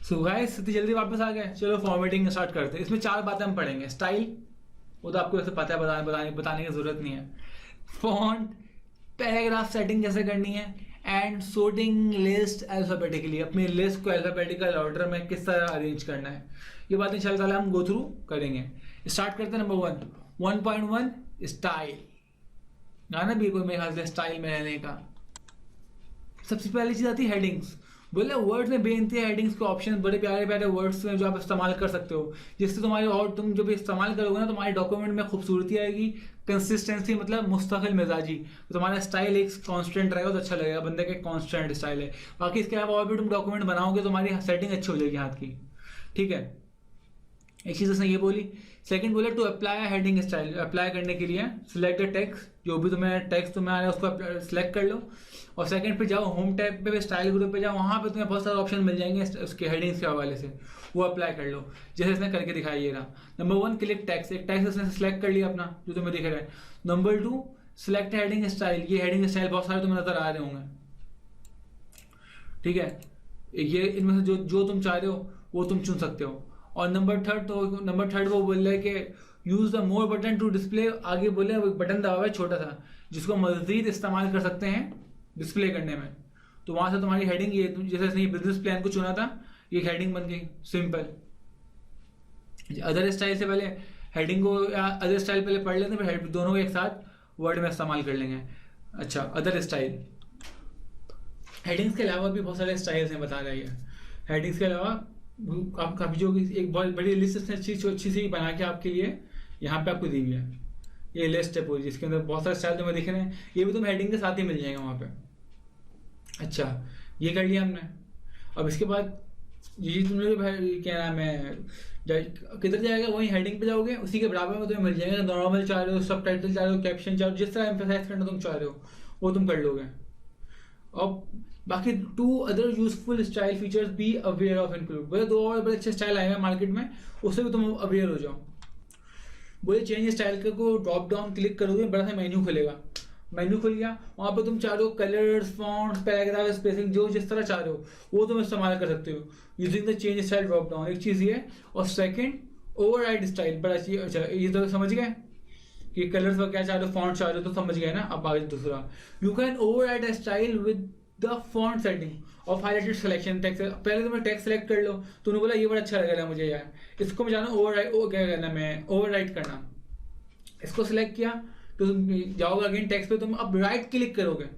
So guys इतनी जल्दी वापस आ गए, चलो फॉर्मेटिंग स्टार्ट करते हैं। इसमें 4 बातें हम पढ़ेंगे। स्टाइल, वो तो आपको वैसे पता है, बताने की जरूरत नहीं है। फॉन्ट, पैराग्राफ सेटिंग कैसे करनी है, एंड सोर्टिंग लिस्ट अल्फाबेटिकली, अपनी लिस्ट को अल्फाबेटिकल ऑर्डर में किस तरह अरेंज करना है, ये बातें इंशाल्लाह हम गो थ्रू करेंगे। स्टार्ट करते हैं। नंबर 1 1.1 स्टाइल, गाना भी कोई मेरे ख्याल से स्टाइल में रहने का। सबसे पहली चीज आती है हेडिंग्स। बोले वर्ड्स में बेनती हेडिंग्स के ऑप्शन, बड़े प्यारे प्यारे वर्ड्स में जो आप इस्तेमाल कर सकते हो, जिससे तुम्हारे, और तुम जब इस्तेमाल करोगे ना तुम्हारे डॉक्यूमेंट में खूबसूरती आएगी, कंसिस्टेंसी, मतलब मुस्तकिल मिजाजी, तो तुम्हारा स्टाइल एक कांस्टेंट रहेगा तो अच्छा लगेगा, बंदे का कांस्टेंट स्टाइल है। बाकी इसके अलावा और भी तुम डॉक्यूमेंट बनाओगे तो तुम्हारी सेटिंग अच्छी हो जाएगी हाथ की। ठीक है, एक चीज उसने ये बोली। सेकंड बोले to apply heading style, apply करने के लिए सिलेक्ट द टेक्स्ट, जो भी तुम्हें टेक्स्ट तुम्हें आ रहा है उसको सिलेक्ट कर लो, और सेकंड पे जाओ, होम टैब पे स्टाइल ग्रुप पे जाओ, वहां पे तुम्हें बहुत सारे ऑप्शन मिल जाएंगे उसके हेडिंग्स के हवाले से, वो अप्लाई कर लो जैसे इसने करके दिखाया ये रहा। नंबर 1 क्लिक टेक्स्ट, एक टेक्स्ट इसने सिलेक्ट कर लिया अपना जो तुम्हें दिख रहा है। नंबर 2 सिलेक्ट हेडिंग स्टाइल, ये हेडिंग स्टाइल बहुत सारे तुम्हें नजर आ रहे होंगे। ठीक है, ये इनमें से जो तुम चाह रहे हो वो तुम चुन सकते हो। और नंबर थर्ड वो बोल रहा है कि use the more button to display, आगे बोले बटन दबावा है छोटा सा जिसको मजीद इस्तेमाल कर सकते हैं डिस्प्ले करने में, तो वहां से तुम्हारी हेडिंग, ये जैसे इसने बिजनेस प्लान को चुना था, ये हेडिंग बन गई सिंपल। अदर स्टाइल से पहले हेडिंग को, अदर स्टाइल पहले पढ़ लेते हैं, फिर दोनों को एक साथ वर्ड में इस्तेमाल कर लेंगे। अच्छा, अदर स्टाइल, हेडिंग्स के अलावा भी बहुत सारे स्टाइल्स हैं बता रही है। हेडिंग्स के अलावा आप काफी, जो एक बहुत बड़ी लिस्ट अच्छी सी बना के आपके लिए यहाँ पे आपको दी हुई है। ये लिस्ट है पूरी जिसके अंदर बहुत सारे स्टाइल तुम्हें दिख रहे हैं, ये भी तुम्हें हेडिंग के साथ ही मिल जाएगा वहां पे। अच्छा, ये कर लिया हमने। अब इसके बाद ये तुमने जो क्या नाम है, किधर जाएगा, वही हेडिंग पे जाओगे, उसी के बराबर में तुम्हें मिल जाएगा। नॉर्मल चाह रहे हो, सब टाइटल चाह रहे हो, कैप्शन चाह रहे हो, जिस तरह एम्फेसाइज करना तुम चाह रहे हो वो तुम कर लोगे। और बाकी 2 other useful style features be aware of include, बोले 2 और बड़े अच्छे स्टाइल आए हैं मार्केट में, उससे भी तुम अवेयर हो जाओ। बोले चेंज स्टाइल को ड्रॉप डाउन क्लिक करोगे, बड़ा सा मेन्यू खुलेगा, मेन्यू खुल गया, वहां पे तुम चाह रहे हो कलर्स, फॉन्ट्स, पैराग्राफ स्पेसिंग, जो जिस तरह चाह रहे हो वो तुम इस्तेमाल कर सकते हो using the change style drop down. एक चीज ये, और सेकंड ओवरराइड स्टाइल, बड़ा अच्छी। अच्छा, ये तो समझ गए कि कलर्स वगैरह क्या चाह रहे हो, फॉन्ट चाह रहे हो, तो समझ गए ना। अब आगे दूसरा, you can override a style with the font setting of highlighted selection text. पहले तुमने टेक्स्ट सेलेक्ट कर लो, तूने बोला ये बड़ा अच्छा लग रहा है मुझे यार, इसको मैं जाना क्या करना, मैं ओवरराइड करना। इसको सिलेक्ट किया तो तुम जाओगे अगेन टेक्स्ट पे, तुम अब राइट क्लिक करोगे।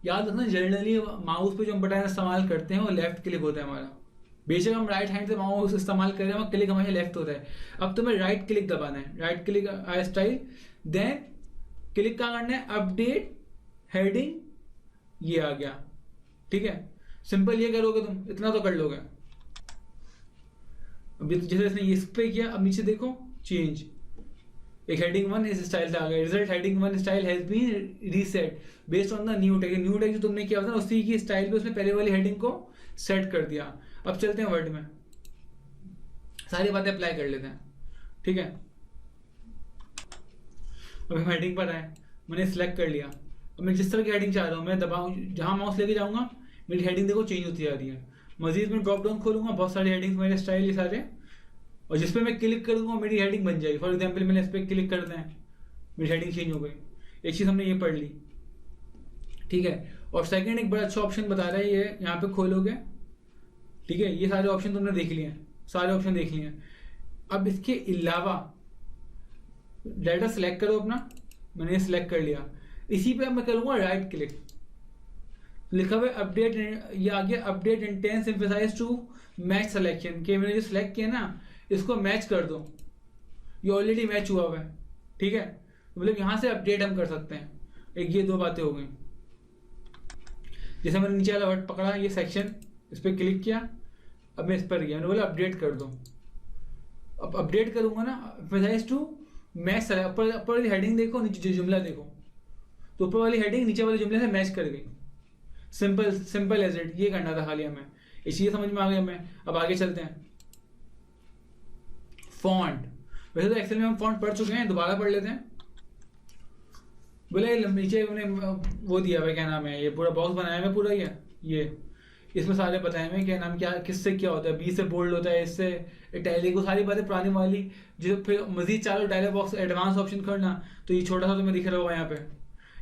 याद रखना जनरली माउस पे जो हम बटन इस्तेमाल करते हैं वो लेफ्ट क्लिक होता है हमारा, बेशक हम राइट हैंड से माउस इस्तेमाल कर रहे हैं, क्लिक हमारे लेफ्ट होता है। अब तुम्हें राइट क्लिक दबाना है, राइट क्लिक आई स्टाइल, देन क्लिक कहाँ करना है, अपडेट हेडिंग, ये आ गया। ठीक है, सिंपल ये करोगे तुम, इतना तो कर लोगे। अब जैसे इसने इस पे किया, अब नीचे देखो चेंज, एक हेडिंग 1 इस स्टाइल से आ गया, result heading 1 style has been reset based on the new tag. New tag जो तुमने किया था ना उसी की स्टाइल पे उसने पहले वाली हेडिंग को सेट कर दिया। अब चलते हैं वर्ड में, सारी बातें अप्लाई कर लेते हैं। ठीक है, अब हम हेडिंग पर आए, मैंने सिलेक्ट कर लिया। अब मैं जिस तरह की हेडिंग चाह रहा हूँ मैं दबाऊँ, जहां माउस लेके जाऊंगा मेरी हेडिंग देखो चेंज होती जा रही है। मजीद मैं ड्रॉप डाउन खोलूंगा, बहुत सारी हेडिंग्स मेरे स्टाइल ये सारे, और जिस पे मैं क्लिक करूंगा मेरी हेडिंग बन जाएगी। फॉर एग्जांपल मैंने इस पर क्लिक कर दें, मेरी हेडिंग चेंज हो गई। एक चीज हमने ये पढ़ ली। ठीक है, और सेकंड एक बड़ा अच्छा ऑप्शन बता रहा है, ये यहाँ पे खोलोगे। ठीक है, ये सारे ऑप्शन तुमने देख लिए, सारे ऑप्शन देख लिए। अब इसके अलावा डाटा सेलेक्ट करो अपना, मैंने सिलेक्ट कर लिया। इसी पे मैं करूंगा राइट क्लिक, लिखा हुआ अपडेट, ये आ गया update intense emphasize to match selection, के मैंने जो सिलेक्ट किया ना इसको मैच कर दो, ये ऑलरेडी मैच हुआ हुआ है। ठीक है, मतलब यहां से अपडेट हम कर सकते हैं। एक ये 2 बातें हो गई। जैसे मैंने नीचे वाला वर्ड पकड़ा, ये सेक्शन, इस पर क्लिक किया, अब मैं इस पर गया, मैंने बोला अपडेट कर दो। अब अपडेट करूंगा ना, एम्फेसाइज टू मैच, ऊपर वाली हेडिंग देखो, नीचे जुमला देखो, तो ऊपर वाली हेडिंग नीचे वाले जुमले से मैच कर गई। सिंपल एज इट, ये करना था खाली हमें, इसी समझ में आ गया हमें। अब आगे चलते हैं। फॉन्ट, वैसे तो एक्सेल में हम फॉन्ट पढ़ चुके हैं, दोबारा पढ़ लेते हैं। बोले नीचे उन्हें वो दिया हुआ क्या नाम है, ये पूरा बॉक्स बनाया हुआ पूरा, ये इसमें सारे बताए हुए हैं क्या नाम, क्या किससे क्या होता है, बी से बोल्ड होता है, इससे इटैलिक, वो सारी बातें पुरानी वाली। जो फिर मजीद चारों डायलॉग बॉक्स एडवांस ऑप्शन करना, तो ये छोटा सा तुम्हें दिख रहा होगा यहाँ पे,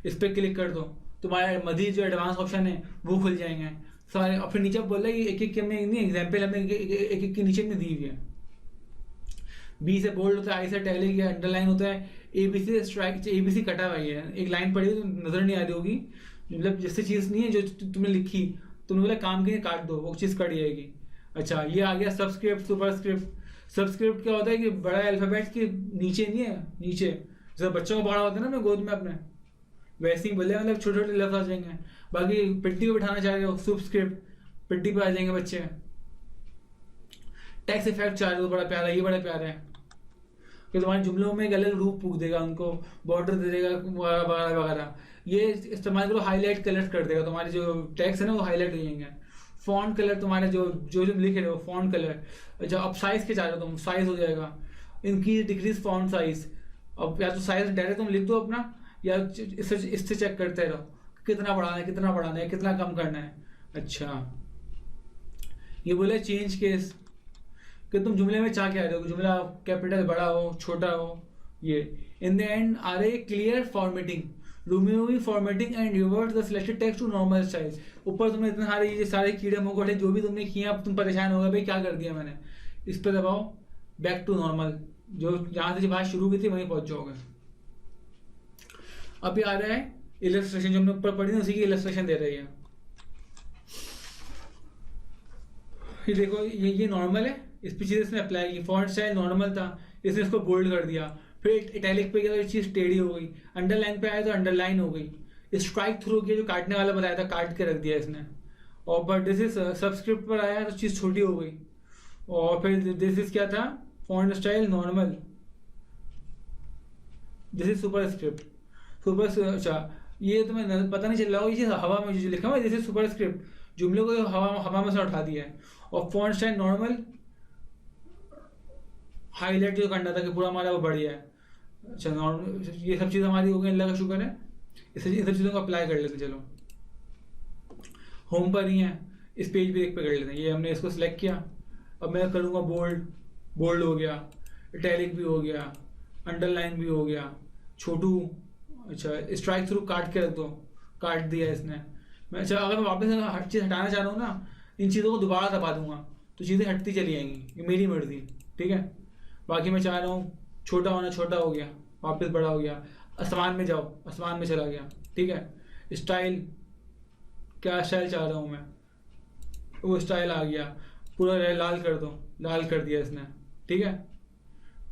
इस पर क्लिक कर दो, तुम्हारे मजीद जो एडवांस ऑप्शन है वो खुल जाएंगे सारे। और फिर नीचे बोल रहा है कि एक एक के में नहीं एग्जाम्पल हमें एक एक के नीचे में दी हुई है। बी से बोल्ड होता है, आई से इटैलिक या अंडरलाइन होता है, ए बी से स्ट्राइक, ए बी सी कटा हुआ है, एक लाइन पड़ी हुई तो नजर नहीं आ रही होगी, मतलब जिससे चीज़ नहीं है जो तुमने लिखी, तुमने बोला काम के लिए काट दो, वो चीज़ कट जाएगी। अच्छा, ये आ गया सबस्क्रिप्ट सुपरस्क्रिप्ट। सबस्क्रिप्ट क्या होता है कि बड़ा अल्फाबेट के नीचे नहीं है, नीचे जैसे बच्चों को पढ़ा होता है ना अपने गोद में अपने, वैसे ही बोले, मतलब छोटे छोटे लफ्ज आ जाएंगे। बाकी पिट्टी पे बिठाना चाह रहे हो, सुपस्क्रिप्ट, पिट्टी पे आ जाएंगे बच्चे। टेक्स्ट इफेक्ट चाह रहे हो, बड़ा प्यारा, ये बड़ा प्यारा है कि तुम्हारे जुमलों में एक अलग रूप फूक देगा, उनको बॉर्डर दे देगा वगैरह वगैरह। ये इस्तेमाल करो, हाईलाइट कलर कर देगा, तुम्हारे जो टेक्स्ट है ना वो हाईलाइट हो जाएंगे। फॉन्ट कलर तुम्हारे जो जो तुम लिख रहे हो, फॉन्ट कलर। अच्छा, अब साइज के चाह रहे हो तुम, साइज हो जाएगा, इनकी डिक्रीज फॉन्ट साइज। अब या तो साइज डायरेक्ट तुम लिख दो अपना, या इससे चेक करते रहो कितना बढ़ाना है, कितना बढ़ाना है, कितना कम करना है। अच्छा, ये बोले चेंज केस, कि तुम जुमले में चाह क्या रहे हो, जुमला कैपिटल बड़ा हो छोटा हो। ये in the end are a clear formatting, removing formatting and revert the selected text to normal style. ऊपर तुमने इतने सारे ये सारे कीड़े मकोड़े जो भी तुमने किए, अब तुम परेशान हो गए भाई क्या कर दिया मैंने, इस पर दबाओ, बैक टू नॉर्मल, जो जहां से बात शुरू की थी वहीं पहुंच जाओगे। अभी आ रहा है इलस्ट्रेशन, जो हमने ऊपर पढ़ी ना उसी की इलस्ट्रेशन दे रही है। ये देखो, ये नॉर्मल है, इस पे चीज़ इसने अप्लाई की, फॉन्ट स्टाइल नॉर्मल था, इसने इसको बोल्ड कर दिया। फिर इटैलिक पे गया तो चीज़ टेढ़ी हो गई, अंडरलाइन पे आया तो अंडरलाइन हो गई। स्ट्राइक थ्रू किया, जो काटने वाला बताया था काट के रख दिया इसने। और बट दिस इज सबस्क्रिप्ट पर आया तो चीज़ छोटी हो गई। और फिर दिस इज क्या था, font style normal, this is superscript. अच्छा, ये तुम्हें पता नहीं चल रहा हो, ये हवा में जो लिखा हुआ है दिस इज सुपरस्क्रिप्ट, जुमले को हवा में से उठा दिया है। और फॉन्ट स्टाइल नॉर्मल, हाईलाइट जो करना था कि पूरा हमारा वो बढ़िया है। अच्छा, नॉर्मल, ये सब चीज़ हमारी हो गई, अल्लाह का शुक्र है। इन सब चीज़ों को अप्लाई कर लेते, चलो होम पर ही है, इस पेज पे एक पे कर लेते हैं। ये हमने इसको सिलेक्ट किया, अब मैं करूँगा बोल्ड, बोल्ड हो गया, इटैलिक भी हो गया, अंडरलाइन भी हो गया, छोटू। अच्छा, स्ट्राइक थ्रू काट के रख दो, काट दिया इसने। मैं अच्छा, अगर मैं वापस हर चीज़ हटाना चाह रहा हूँ ना, इन चीज़ों को दोबारा दबा दूंगा तो चीज़ें हटती चली जाएंगी, ये मेरी मर्जी, ठीक है। बाकी मैं चाह रहा हूँ छोटा होना, छोटा हो गया, वापस बड़ा हो गया। आसमान में जाओ, आसमान में चला गया, ठीक है। स्टाइल, क्या स्टाइल चाह रहा हूँ मैं, वो स्टाइल आ गया। पूरा लाल कर दो, लाल कर दिया इसने, ठीक है,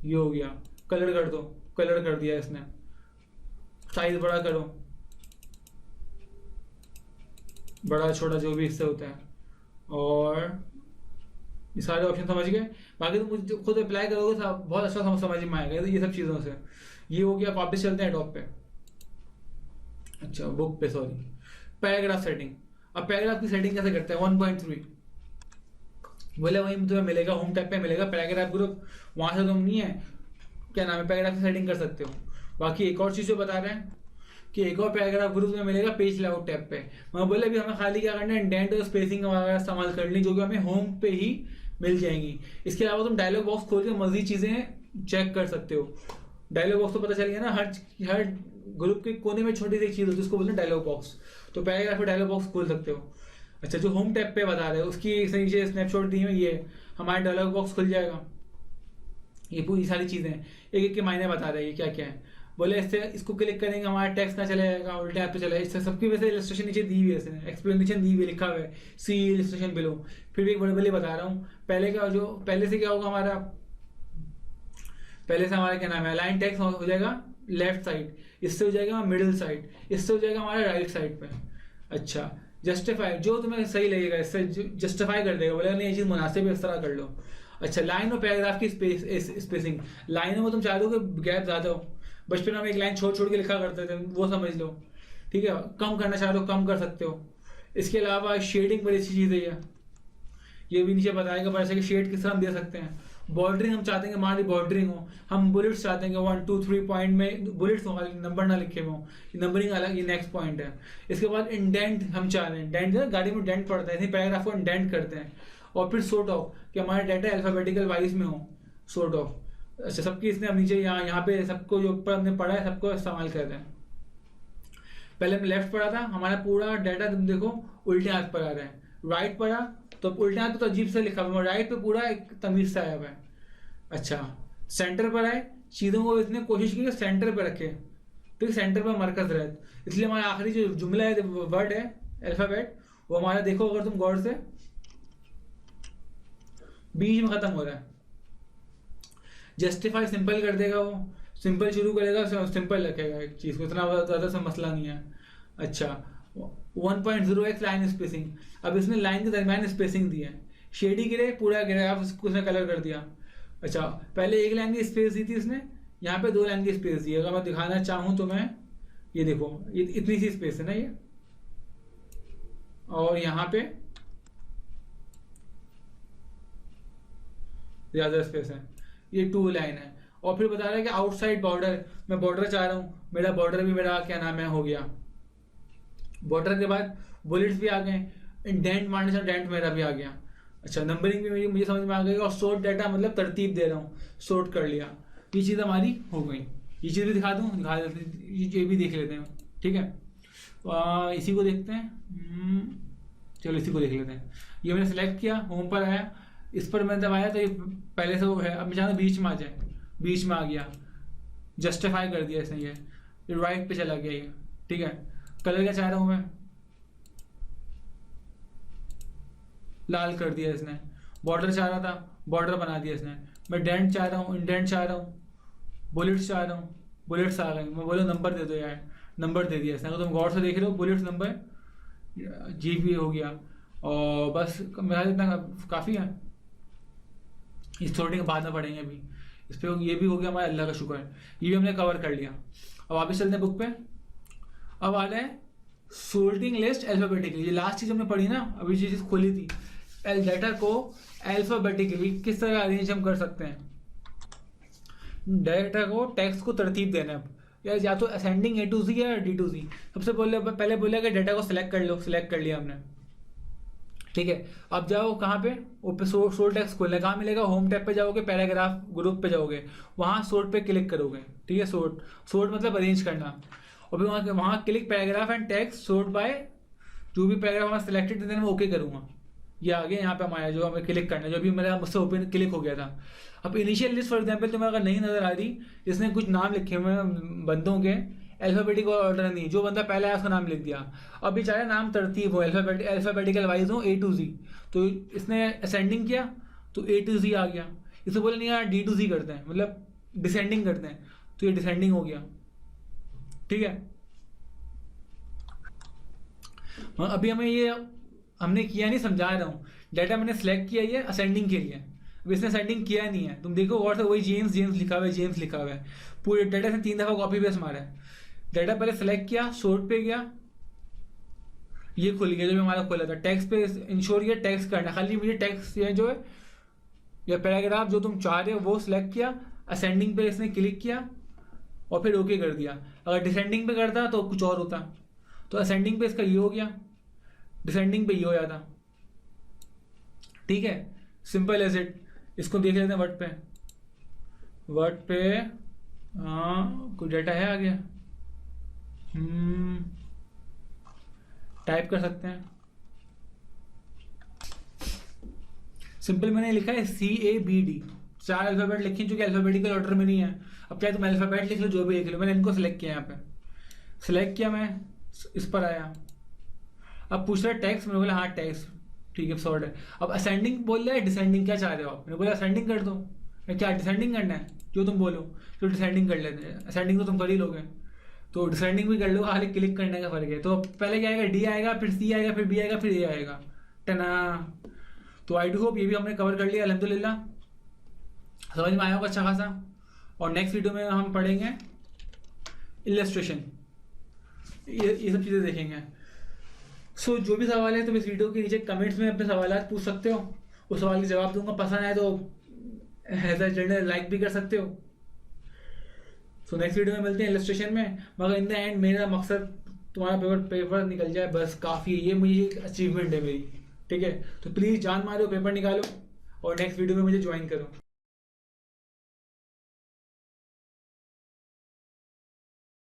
ये हो गया। कलर कर दो, कलर कर दिया इसने। साइज बड़ा करो, बड़ा छोटा जो भी इससे होता है। और ये सारे ऑप्शन समझ गए। बाकी तो मुझे खुद अप्लाई करोगे तो बहुत अच्छा समझ में आएगा ये सब चीज़ों से। ये हो गया, वापस चलते हैं टॉप पे, अच्छा बुक पे, सॉरी, पैराग्राफ सेटिंग। अब पैराग्राफ की सेटिंग कैसे करते हैं, 1.3 बोले वहीं तुम्हें मिलेगा, होम टैब पे मिलेगा पैराग्राफ ग्रुप, वहाँ से तुम नहीं है क्या नाम है पैराग्राफ की सेटिंग कर सकते हो। बाकी एक और चीज़ जो बता रहे हैं कि एक और पैराग्राफ ग्रुप में मिलेगा पेज लेआउट टैब पे। मैं बोले अभी हमें खाली क्या करना है, इंडेंट और स्पेसिंग वगैरह इस्तेमाल करनी, जो कि हमें होम पे ही मिल जाएंगी। इसके अलावा तुम डायलॉग बॉक्स खोल के मजीद चीज़ें चेक कर सकते हो। डायलॉग बॉक्स तो पता चल गया ना, हर ग्रुप के कोने में छोटी सी एक चीज़ होती है, उसको बोलते हैं डायलॉग बॉक्स। तो पैराग्राफ में डायलॉग बॉक्स खोल सकते हो। अच्छा, जो होम टैब पे बता रहे हैं उसकी नीचे स्नैपशॉट दी है, ये हमारा डायलॉग बॉक्स खुल जाएगा। ये पूरी सारी चीज़ें एक एक के मायने बता रहे हैं क्या क्या है। बोले इससे इसको क्लिक करेंगे हमारा टेक्स्ट ना चला जाएगा, उल्टे हाथ पे चला जाएगा। इससे सबकी वैसे इलस्ट्रेशन नीचे दी हुई है, एक्सप्लेनेशन दी हुई लिखा हुआ है, सी इलस्ट्रेशन बिलो। फिर भी एक बड़े बड़े बता रहा हूँ, पहले से क्या होगा हमारा, पहले से हमारा क्या नाम है, अलाइन टेक्स्ट हो जाएगा लेफ्ट साइड, इससे हो जाएगा मिडिल साइड, इससे हो जाएगा हमारा राइट साइड पे। अच्छा, जस्टिफाई, जो तुम्हें सही लगेगा इससे जस्टिफाई कर देगा, बोले नहीं ये चीज़ मुनासिब है इस तरह कर लो। अच्छा, लाइन और पैराग्राफ की स्पेसिंग, लाइनों में तुम चाह दो कि गैप ज़्यादा हो, बचपन में एक लाइन छोड़ छोड़ के लिखा करते थे, वो समझ लो, ठीक है। कम करना चाह रहे हो कम कर सकते हो। इसके अलावा शेडिंग बड़ी अच्छी चीज़ है, ये भी नीचे बताएगा बड़ा कि शेड किस तरह हम दे सकते हैं। बॉर्डरिंग हम चाहते हैं कि हमारी बॉर्डरिंग हो, हम बुलेट्स चाहते हैं कि 1 2 3 पॉइंट में बुलेट्स हो, नंबर ना लिखे हुए हो, नंबरिंग अलग, ये नेक्स्ट पॉइंट है। इसके बाद इंडेंट हम चाह रहे हैं, डेंट गाड़ी में डेंट पड़ता है, इसी पैराग्राफ को इंडेंट करते हैं। और फिर सोर्ट ऑफ कि हमारा डाटा अल्फाबेटिकल वाइज में हो, सोर्ट ऑफ। अच्छा, सबकी इसने अब नीचे यहाँ पे सबको जो ऊपर हमने पढ़ा है सबको इस्तेमाल कर रहे हैं। पहले हमने लेफ्ट पढ़ा था, हमारा पूरा डाटा तुम देखो उल्टे हाथ पर आ रहा है। राइट पढ़ा तो उल्टे हाथ तो अजीब से लिखा हुआ है, राइट पे पूरा एक तमीज से आया हुआ है। अच्छा, सेंटर पर आए, चीज़ों को इसने कोशिश की कि सेंटर पर रखे, ठीक, सेंटर पर मरकज रहे, इसलिए हमारा आखिरी जो जुमला है, वर्ड है अल्फाबेट, वो हमारा देखो अगर तुम गौर से बीच में खत्म हो रहा है। जस्टिफाई सिंपल कर देगा, वो सिंपल शुरू करेगा, सिंपल रखेगा एक चीज को, इतना ज्यादा सा मसला नहीं है। अच्छा, 1.0x लाइन स्पेसिंग, अब इसने लाइन के दरमियान स्पेसिंग दी है, शेडी गिरे पूरा ग्राफ उसने कलर कर दिया। अच्छा, पहले एक लाइन की स्पेस दी थी इसने, यहाँ पे 2 लाइन की स्पेस दी है। अगर मैं दिखाना चाहूँ तो मैं ये देखो, ये इतनी सी स्पेस है ना ये, और यहाँ पे ज्यादा स्पेस है, ये 2 लाइन है। और फिर बता रहा है कि आउटसाइड बॉर्डर, मैं बॉर्डर चाह रहा हूँ, मेरा बॉर्डर भी मेरा क्या नाम है हो गया। बॉर्डर के बाद बुलेट्स भी आ गए, इंडेंट मारने से डेंट मेरा भी आ गया। अच्छा, नंबरिंग भी मुझे समझ में आ गई, और सोर्ट डाटा मतलब तरतीब दे रहा हूँ, सोर्ट कर लिया, ये चीज़ हमारी हो गई। ये चीज़ भी दिखा दूँ, दिखा देते, ये भी देख लेते हैं, ठीक है। इसी को देखते हैं, चलो इसी को देख लेते हैं। ये मैंने सेलेक्ट किया, होम पर आया, इस पर मैंने दबाया तो ये पहले से वो है, अब मैं चाहता हूँ बीच में आ जाए, बीच में आ गया, जस्टिफाई कर दिया इसने, ये राइट पे चला गया ये, ठीक है। कलर क्या चाह रहा हूँ मैं, लाल कर दिया इसने। बॉर्डर चाह रहा था, बॉर्डर बना दिया इसने। मैं डेंट चाह रहा हूँ, इंडेंट चाह रहा हूँ, बुलेट्स चाह रहा हूँ, बुलेट्स आ गए। मैं बोलो नंबर दे दो यार, नंबर दे दिया इसने। अगर तुम गौर से देख रहे हो, बुलेट्स नंबर जी भी हो गया, और बस मेरा इतना काफ़ी है। इस थोड़ी के बाद में पढ़ेंगे अभी इस पर। ये भी हो गया हमारा, अल्लाह का शुक्र है, ये भी हमने कवर कर लिया। अब वापस चलते हैं बुक पे। अब आ रहा है सोर्टिंग लिस्ट अल्फाबेटिकली, ये लास्ट चीज़ हमने पढ़ी ना, अभी ये चीज़ खोली थी। डाटा को अल्फाबेटिकली किस तरह अरेंज हम कर सकते हैं, डाटा को टेक्स्ट को तरतीब देना है, या तो असेंडिंग A to Z या D to Z। सबसे पहले बोला कि डाटा को सिलेक्ट कर लो, सिलेक्ट कर लिया हमने, ठीक है। अब जाओ कहाँ पे, ऊपर सोर्ट टेक्स्ट खोलना है, कहाँ मिलेगा, होम टैब पे जाओगे, पैराग्राफ ग्रुप पे जाओगे, वहाँ सोर्ट पे क्लिक करोगे, ठीक है। सोर्ट मतलब अरेंज करना, और फिर वहाँ click paragraph and text sort by, जो भी पैराग्राफ हमारा सिलेक्टेड है मैं ओके करूँगा, ये आगे यहाँ पे हमारा जो हमें क्लिक करना है, जो भी मेरा मुझसे ओपन क्लिक हो गया था। अब इनिशियल लिस्ट फॉर एग्जांपल तुम्हें अगर नहीं नजर आ रही, इसने कुछ नाम लिखे हुए बंदों के, अल्फाबेटिकल ऑर्डर नहीं, जो बंदा पहले आया उसका नाम लिख दिया। अब बेचारे नाम तरतीब हो, अल्फाबेटिकल वाइज हो, A to Z, तो इसने असेंडिंग किया तो A to Z आ गया। इसे बोले नहीं यार D to Z करते हैं, मतलब डिसेंडिंग करते हैं, तो ये डिसेंडिंग हो गया, ठीक है। अभी हमें ये हमने किया नहीं, समझा रहा हूँ। डाटा मैंने सेलेक्ट किया ये असेंडिंग के लिए, अब इसने असेंडिंग किया नहीं है, तुम देखो और से वही जेम्स लिखा हुआ है, जेम्स लिखा हुआ है, पूरे डाटा से 3 दफा कॉपी पेस्ट मारा है। डाटा पहले सेलेक्ट किया, सोर्ट पे गया, ये खुल गया जो भी हमारा खोला था। टेक्स्ट पे इंश्योर किया, टेक्स्ट करना, खाली मुझे टेक्स्ट ये जो है या पैराग्राफ जो तुम चाह रहे हो वो सिलेक्ट किया, असेंडिंग पे इसने क्लिक किया और फिर ओके कर दिया। अगर डिसेंडिंग पे करता तो कुछ और होता, तो असेंडिंग पे इसका ये हो गया, डिसेंडिंग पे ये हो जाता, ठीक है। Simple as it. इसको देख लेते हैं वर्ड पे हाँ कोई डाटा है आ गया, टाइप कर सकते हैं। सिंपल मैंने लिखा है CABD, 4 अल्फाबेट लिखे जो कि अल्फाबेटिकल ऑर्डर में नहीं है। अब चाहे तुम अल्फाबेट लिख लो, जो भी लिख लो, मैंने इनको सिलेक्ट किया, यहाँ पे सिलेक्ट किया, मैं इस पर आया। अब पूछ रहा है टेक्स्ट, मैंने बोला हाँ टेक्स्ट, ठीक है सॉर्ट है। अब असेंडिंग बोल रहा है, डिसेंडिंग क्या चाह रहे हो आप, मैंने बोला असेंडिंग कर दो। क्या डिसेंडिंग करना है, जो तुम बोलो, तो डिसेंडिंग कर लेते हैं। असेंडिंग तो तुम कर ही लोगे, तो डिसेंडिंग भी कर लो, खाली क्लिक करने का फर्क है। तो पहले क्या आएगा, D आएगा, फिर C आएगा, फिर B आएगा, फिर A आएगा, टना। तो आई डू होप ये भी हमने कवर कर लिया अल्हम्दुलिल्लाह, समझ में आया होगा अच्छा खासा। और नेक्स्ट वीडियो में हम पढ़ेंगे इलस्ट्रेशन, ये सब चीज़ें देखेंगे। सो जो भी सवाल है तुम इस वीडियो के नीचे कमेंट्स में अपने सवाल पूछ सकते हो, उस सवाल के जवाब दूंगा। पसंद आए तो एज अ जर्नल लाइक भी कर सकते हो। सो नेक्स्ट वीडियो में मिलते हैं इलस्ट्रेशन में। मगर इन द एंड मेरा मकसद तुम्हारा पेपर निकल जाए, बस काफ़ी है, ये मुझे एक अचीवमेंट है मेरी। ठीक है, तो प्लीज़ जान मारो, पेपर निकालो और नेक्स्ट वीडियो में मुझे ज्वाइन करो।